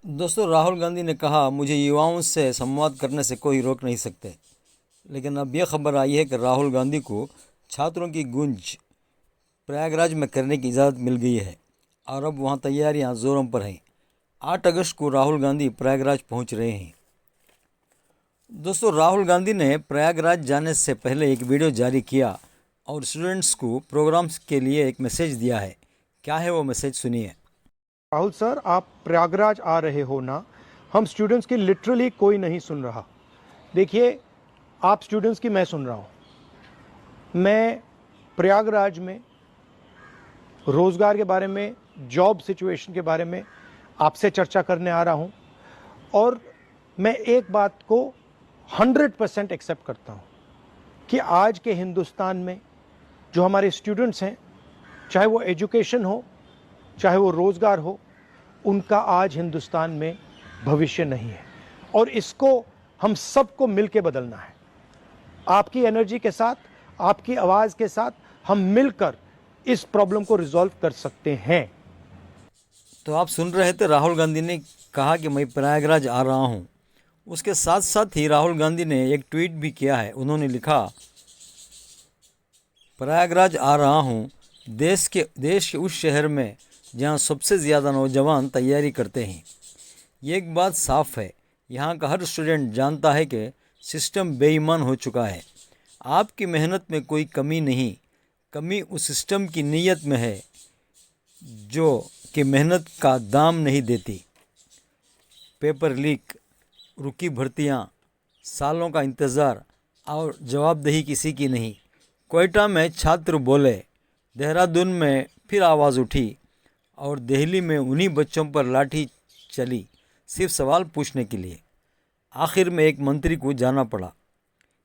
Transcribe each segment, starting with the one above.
दोस्तों, राहुल गांधी ने कहा, मुझे युवाओं से संवाद करने से कोई रोक नहीं सकते। लेकिन अब यह खबर आई है कि राहुल गांधी को छात्रों की गूंज प्रयागराज में करने की इजाज़त मिल गई है और अब वहां तैयारियां ज़ोरों पर हैं। 8 अगस्त को राहुल गांधी प्रयागराज पहुंच रहे हैं। दोस्तों, राहुल गांधी ने प्रयागराज जाने से पहले एक वीडियो जारी किया और स्टूडेंट्स को प्रोग्राम्स के लिए एक मैसेज दिया है। क्या है वो मैसेज, सुनिए। राहुल सर, आप प्रयागराज आ रहे हो ना? हम स्टूडेंट्स की लिटरली कोई नहीं सुन रहा। देखिए, आप स्टूडेंट्स की मैं सुन रहा हूँ। मैं प्रयागराज में रोज़गार के बारे में, जॉब सिचुएशन के बारे में आपसे चर्चा करने आ रहा हूँ और मैं एक बात को 100% एक्सेप्ट करता हूँ कि आज के हिंदुस्तान में जो हमारे स्टूडेंट्स हैं, चाहे वो एजुकेशन हो, चाहे वो रोज़गार हो, उनका आज हिंदुस्तान में भविष्य नहीं है और इसको हम सबको मिलके बदलना है। आपकी एनर्जी के साथ, आपकी आवाज़ के साथ हम मिलकर इस प्रॉब्लम को रिजॉल्व कर सकते हैं। तो आप सुन रहे थे, राहुल गांधी ने कहा कि मैं प्रयागराज आ रहा हूं। उसके साथ साथ ही राहुल गांधी ने एक ट्वीट भी किया है। उन्होंने लिखा, प्रयागराज आ रहा हूं, देश के उस शहर में जहां सबसे ज़्यादा नौजवान तैयारी करते हैं। ये एक बात साफ है, यहाँ का हर स्टूडेंट जानता है कि सिस्टम बेईमान हो चुका है। आपकी मेहनत में कोई कमी नहीं, कमी उस सिस्टम की नीयत में है जो कि मेहनत का दाम नहीं देती। पेपर लीक, रुकी भर्तियाँ, सालों का इंतज़ार और जवाबदेही किसी की नहीं। क्वेटा में छात्र बोले, देहरादून में फिर आवाज़ उठी और दिल्ली में उन्हीं बच्चों पर लाठी चली, सिर्फ सवाल पूछने के लिए। आखिर में एक मंत्री को जाना पड़ा।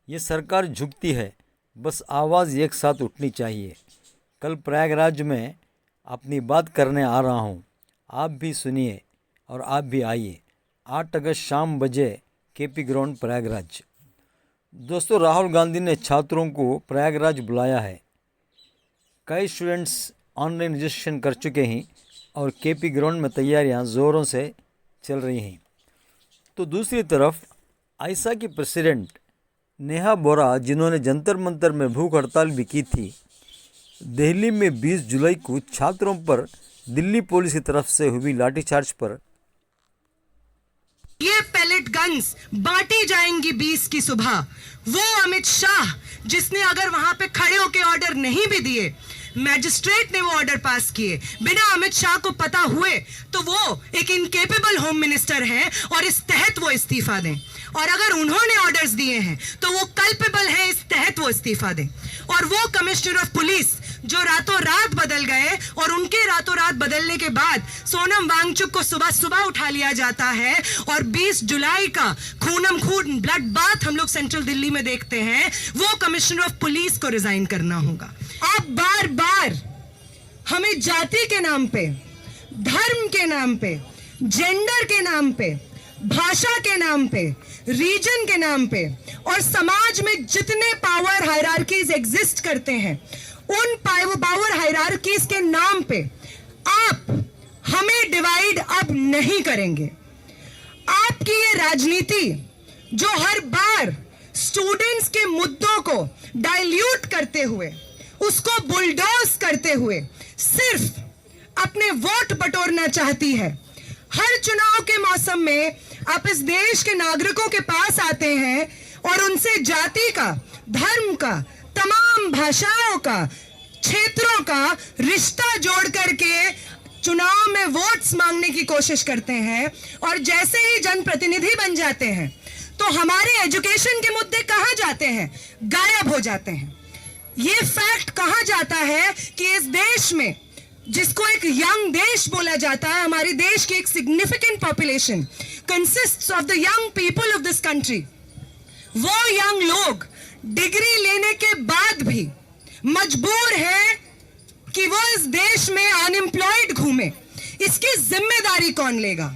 ये सरकार झुकती है, बस आवाज़ एक साथ उठनी चाहिए। कल प्रयागराज में अपनी बात करने आ रहा हूँ, आप भी सुनिए और आप भी आइए। 8 अगस्त शाम बजे केपी ग्राउंड प्रयागराज। दोस्तों, राहुल गांधी ने छात्रों को प्रयागराज बुलाया है। कई स्टूडेंट्स ऑनलाइन रजिस्ट्रेशन कर चुके हैं और केपी ग्राउंड में तैयारियां ज़ोरों से चल रही हैं। तो दूसरी तरफ आयशा की प्रेसिडेंट नेहा बोरा, जिन्होंने जंतर मंतर में भूख हड़ताल भी की थी, दिल्ली में 20 जुलाई को छात्रों पर दिल्ली पुलिस की तरफ से हुई लाठीचार्ज पर ये पैलेट गन्स बांटी जाएंगी 20 की सुबह। वो अमित शाह जिसने अगर वहां पे खड़े होकर ऑर्डर नहीं भी दिए, मैजिस्ट्रेट ने वो ऑर्डर पास किए बिना अमित शाह को पता हुए, तो वो एक इनकेपेबल होम मिनिस्टर हैं और इस तहत वो इस्तीफा दें। और अगर उन्होंने ऑर्डर्स दिए हैं तो वो कल्पेबल है, इस तहत वो इस्तीफा दें। और वो कमिश्नर ऑफ पुलिस जो रातों रात बदल गए और उनके रातों रात बदलने के बाद सोनम वांगचुक को सुबह सुबह उठा लिया जाता है और 20 जुलाई का खूनम खून ब्लड बाथ हम लोग सेंट्रल दिल्ली में देखते हैं, वो कमिश्नर ऑफ पुलिस को रिजाइन करना होगा। आप बार बार हमें जाति के नाम पे, धर्म के नाम पे, जेंडर के नाम पे, भाषा के नाम पे, रीजन के नाम पे और समाज में जितने पावर हायरार्कीज एग्जिस्ट करते हैं, उन पावर हायरार्कीज के नाम पे आप हमें डिवाइड अब नहीं करेंगे। आपकी ये राजनीति जो हर बार स्टूडेंट्स के मुद्दों को डाइल्यूट करते हुए, उसको बुलडोज करते हुए सिर्फ अपने वोट बटोरना चाहती है। हर चुनाव के मौसम में आप इस देश के नागरिकों के पास आते हैं और उनसे जाति का, धर्म का, तमाम भाषाओं का, क्षेत्रों का रिश्ता जोड़ करके चुनाव में वोट्स मांगने की कोशिश करते हैं और जैसे ही जनप्रतिनिधि बन जाते हैं तो हमारे एजुकेशन के मुद्दे कहां जाते हैं? गायब हो जाते हैं। ये फैक्ट कहा जाता है कि इस देश में, जिसको एक यंग देश बोला जाता है, हमारे देश की एक significant population consists of the young people of this country. वो यंग लोग डिग्री लेने के बाद भी मजबूर है कि वो इस देश में अनएम्प्लॉयड घूमे। इसकी जिम्मेदारी कौन लेगा?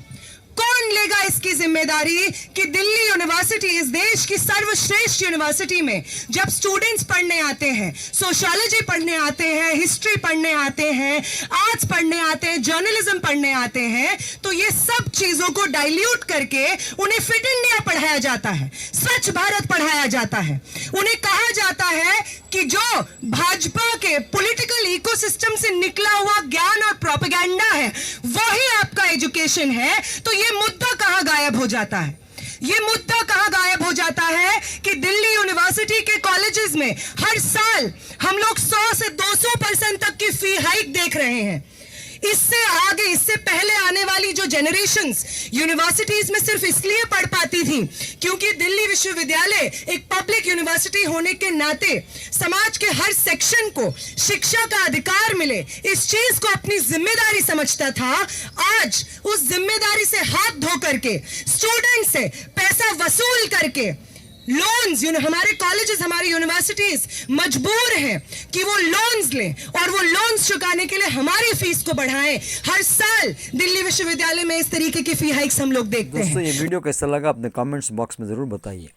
कौन लेगा इसकी जिम्मेदारी कि दिल्ली यूनिवर्सिटी, इस देश की सर्वश्रेष्ठ यूनिवर्सिटी में जब स्टूडेंट्स पढ़ने आते हैं, सोशियोलॉजी पढ़ने आते हैं, हिस्ट्री पढ़ने आते हैं, आर्ट्स पढ़ने आते हैं, जर्नलिज्म पढ़ने आते हैं, तो ये सब चीजों को डाइल्यूट करके उन्हें फिट इंडिया पढ़ाया जाता है, स्वच्छ भारत पढ़ाया जाता है। उन्हें कहा जाता है कि जो भाजपा के पॉलिटिकल इकोसिस्टम से निकला हुआ ज्ञान और प्रोपेगेंडा है वही आपका एजुकेशन है। तो ये मुद्दा कहां गायब हो जाता है? ये मुद्दा कहां गायब हो जाता है कि दिल्ली यूनिवर्सिटी के कॉलेजेस में हर साल हम लोग 100 से 200% तक की फी हाइक देख रहे हैं। इससे आगे, इससे पहले आने वाली जो जनरेशंस यूनिवर्सिटीज में सिर्फ इसलिए पढ़ पाती थी क्योंकि दिल्ली विश्वविद्यालय एक पब्लिक यूनिवर्सिटी होने के नाते समाज के हर सेक्शन को शिक्षा का अधिकार मिले, इस चीज को अपनी जिम्मेदारी समझता था। आज उस जिम्मेदारी से हाथ धो करके, स्टूडेंट से पैसा वसूल करके लोन्स, हमारे कॉलेजेस, हमारी यूनिवर्सिटीज मजबूर हैं कि वो लोन्स लें और वो लोन्स चुकाने के लिए हमारी फीस को बढ़ाएं। हर साल दिल्ली विश्वविद्यालय में इस तरीके की फी हाइक्स हम लोग देखते हैं। दोस्तों, ये वीडियो कैसा लगा अपने कमेंट्स बॉक्स में ज़रूर बताइए।